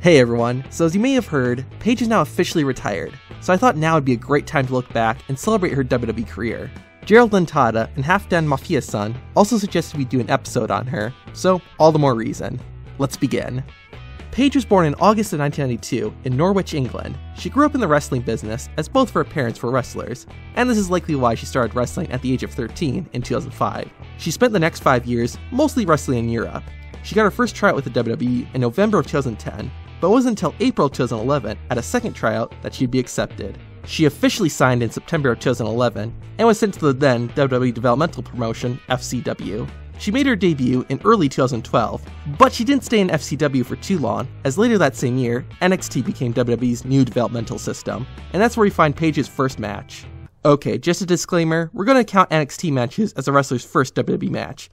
Hey everyone, so as you may have heard, Paige is now officially retired, so I thought now would be a great time to look back and celebrate her WWE career. Gerald Lentada and Half Dan Mafia-san also suggested we do an episode on her, so all the more reason. Let's begin. Paige was born in August of 1992 in Norwich, England. She grew up in the wrestling business as both of her parents were wrestlers, and this is likely why she started wrestling at the age of 13 in 2005. She spent the next 5 years mostly wrestling in Europe. She got her first tryout with the WWE in November of 2010, but it wasn't until April 2011 at a second tryout that she'd be accepted. She officially signed in September of 2011 and was sent to the then WWE developmental promotion FCW. She made her debut in early 2012, but she didn't stay in FCW for too long, as later that same year, NXT became WWE's new developmental system, and that's where we find Paige's first match. Okay, just a disclaimer, we're going to count NXT matches as a wrestler's first WWE match.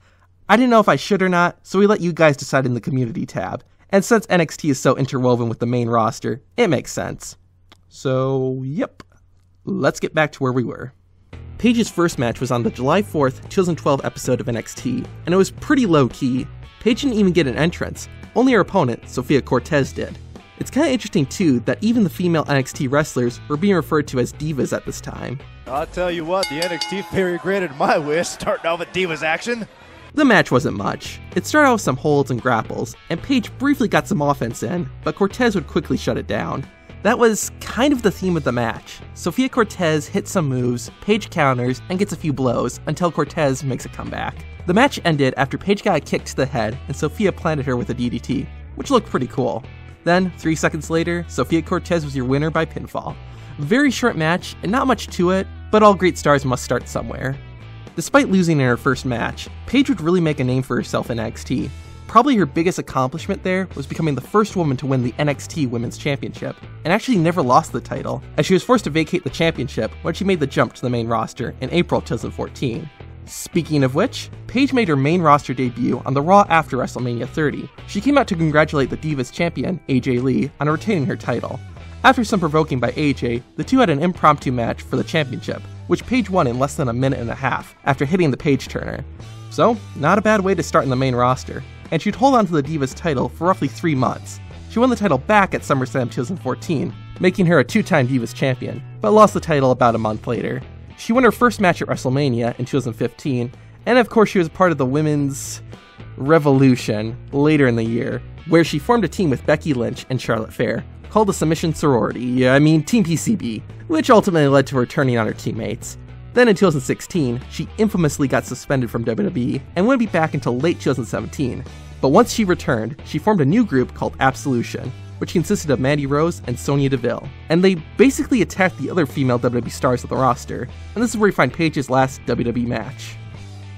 I didn't know if I should or not, so we let you guys decide in the community tab. And since NXT is so interwoven with the main roster, it makes sense. So, yep. Let's get back to where we were. Paige's first match was on the July 4th, 2012 episode of NXT, and it was pretty low-key. Paige didn't even get an entrance, only her opponent, Sofia Cortez, did. It's kinda interesting too that even the female NXT wrestlers were being referred to as divas at this time. I'll tell you what, the NXT fairy granted my wish, starting off with divas action. The match wasn't much. It started out with some holds and grapples, and Paige briefly got some offense in, but Cortez would quickly shut it down. That was kind of the theme of the match. Sofia Cortez hits some moves, Paige counters, and gets a few blows, until Cortez makes a comeback. The match ended after Paige got a kick to the head, and Sofia planted her with a DDT, which looked pretty cool. Then, 3 seconds later, Sofia Cortez was your winner by pinfall. Very short match, and not much to it, but all great stars must start somewhere. Despite losing in her first match, Paige would really make a name for herself in NXT. Probably her biggest accomplishment there was becoming the first woman to win the NXT Women's Championship, and actually never lost the title, as she was forced to vacate the championship when she made the jump to the main roster in April 2014. Speaking of which, Paige made her main roster debut on the Raw after WrestleMania 30. She came out to congratulate the Divas champion, AJ Lee, on retaining her title. After some provoking by AJ, the two had an impromptu match for the championship, which Paige won in less than a minute and a half after hitting the Paige turner. So, not a bad way to start in the main roster, and she'd hold on to the Divas title for roughly 3 months. She won the title back at SummerSlam 2014, making her a 2-time Divas champion, but lost the title about a month later. She won her first match at WrestleMania in 2015, and of course she was part of the Women's Revolution later in the year, where she formed a team with Becky Lynch and Charlotte Flair, called the Submission Sorority, Team PCB, which ultimately led to her turning on her teammates. Then in 2016, she infamously got suspended from WWE and wouldn't be back until late 2017. But once she returned, she formed a new group called Absolution, which consisted of Mandy Rose and Sonya Deville, and they basically attacked the other female WWE stars of the roster, and this is where you find Paige's last WWE match.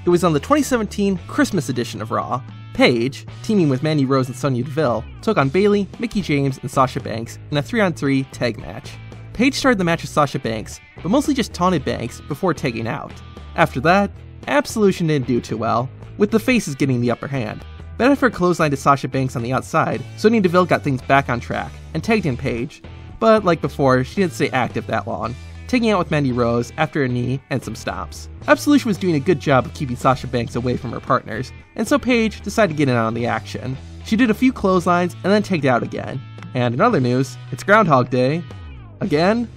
It was on the 2017 Christmas edition of Raw. Paige, teaming with Mandy Rose and Sonya Deville, took on Bayley, Mickie James, and Sasha Banks in a 3-on-3 tag match. Paige started the match with Sasha Banks, but mostly just taunted Banks before tagging out. After that, Absolution didn't do too well, with the faces getting the upper hand. But after a clothesline to Sasha Banks on the outside, Sonya Deville got things back on track and tagged in Paige, but like before, she didn't stay active that long, taking out with Mandy Rose after a knee and some stops. Absolution was doing a good job of keeping Sasha Banks away from her partners, and so Paige decided to get in on the action. She did a few clotheslines and then tagged out again. And in other news, it's Groundhog Day. Again?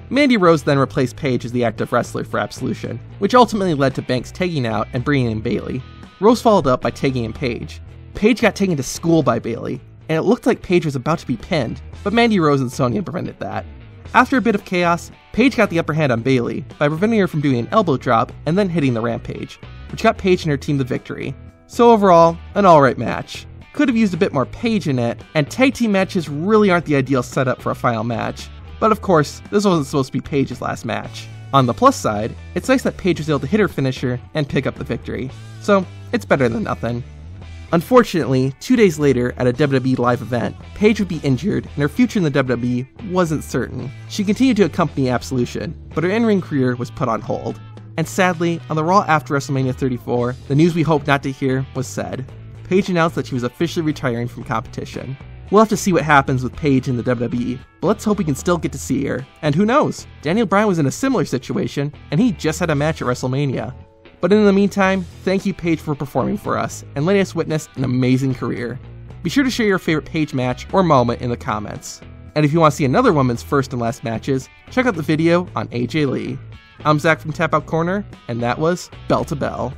Mandy Rose then replaced Paige as the active wrestler for Absolution, which ultimately led to Banks tagging out and bringing in Bayley. Rose followed up by tagging in Paige. Paige got taken to school by Bayley, and it looked like Paige was about to be pinned, but Mandy Rose and Sonya prevented that. After a bit of chaos, Paige got the upper hand on Bayley by preventing her from doing an elbow drop and then hitting the Rampage, which got Paige and her team the victory. So overall, an alright match. Could have used a bit more Paige in it, and tag team matches really aren't the ideal setup for a final match. But of course, this wasn't supposed to be Paige's last match. On the plus side, it's nice that Paige was able to hit her finisher and pick up the victory. So, it's better than nothing. Unfortunately, 2 days later at a WWE live event, Paige would be injured and her future in the WWE wasn't certain. She continued to accompany Absolution, but her in-ring career was put on hold. And sadly, on the Raw after WrestleMania 34, the news we hoped not to hear was said. Paige announced that she was officially retiring from competition. We'll have to see what happens with Paige in the WWE, but let's hope we can still get to see her. And who knows, Daniel Bryan was in a similar situation, and he just had a match at WrestleMania. But in the meantime, thank you Paige for performing for us, and letting us witness an amazing career. Be sure to share your favorite Paige match or moment in the comments. And if you want to see another woman's first and last matches, check out the video on AJ Lee. I'm Zach from Tap Out Corner, and that was Bell to Bell.